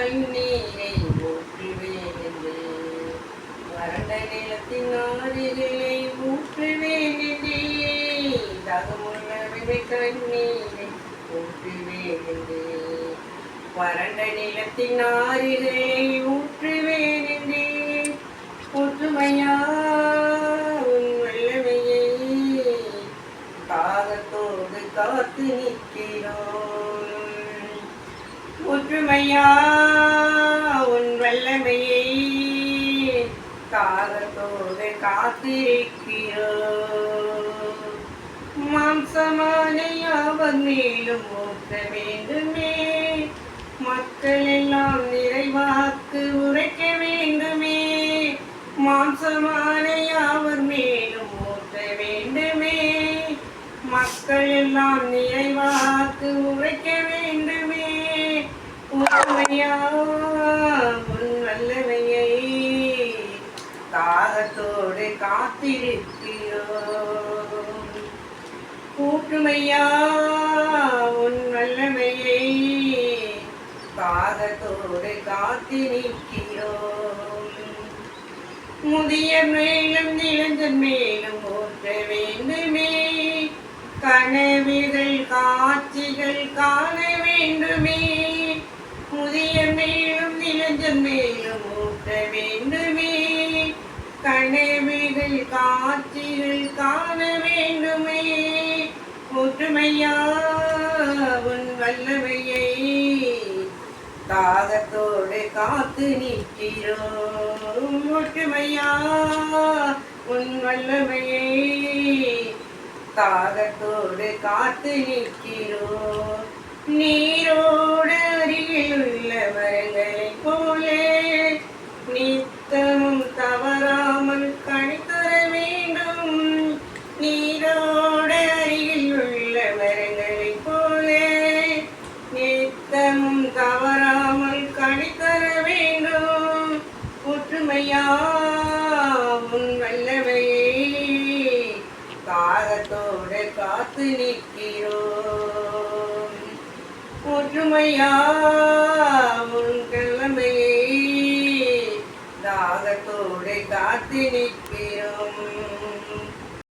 கண்ணீரை ஊற்றுவேன் என்று வறண்ட நிலத்தின் ஆறுகளை ஊற்றுவேன் என்று தகமுள்ள கண்ணீரை ஊற்றுவேன் என்று வறண்ட நிலத்தின் ஆறுகளை ஊற்றுவேன் என்று ஒற்றுமையா உன் வல்லமையை தாகத்தோடு காத்து நிற்கிறோம். ஒற்றுமையா உன் வல்லமையை தாகத்தோடு காத்திருக்கிறோம். மாம்சமானை அவர் மேலும் ஊற்ற வேண்டுமே, மக்கள் எல்லாம் நிறைவாக்கு உரைக்க வேண்டுமே. மாம்சமானை அவர் மேலும் ஊற்ற வேண்டுமே, மக்கள் எல்லாம் நிறைவாக்கு உரைக்க வேண்டுமே. உண்மையா உன் வல்லமையை தாகத்தோடு காத்திருக்கிறோம். கூட்டுமையா உன் வல்லமையை தாகத்தோடு காத்திருக்கிறோம். முதியர் மேலும் இளைஞர் மேலும் ஊற்ற வேண்டுமே, கனவுகள் காட்சிகள் காண வேண்டுமே. முதியர் மேலும் இளைஞர் மேலும் ஊற்ற வேண்டுமே, கனவுகள் காட்சிகள் காண வேண்டுமே. ஒற்றுமையா உன் வல்லமையை தாகத்தோடு காத்து நிற்கிறோம். ஒற்றுமையா உன் வல்லமையை தாகத்தோடு காத்து நிற்கிறோம். நீரோடு அருகில் உள்ள மரங்களைப் போலே நித்தமும் தவறாமல் கனிதர வேண்டும். நீரோடு அருகில் உள்ள மரங்களைப் போலே நித்தமும் தவறாமல் கனிதர வேண்டும். ஒற்றுமையா உன் வல்லமையை தாகத்தோடு காத்து நிற்கிறோம். ஒற்றுமையா உன் வல்லமையை தாகத்தோடு காத்து நிற்கிறோம்.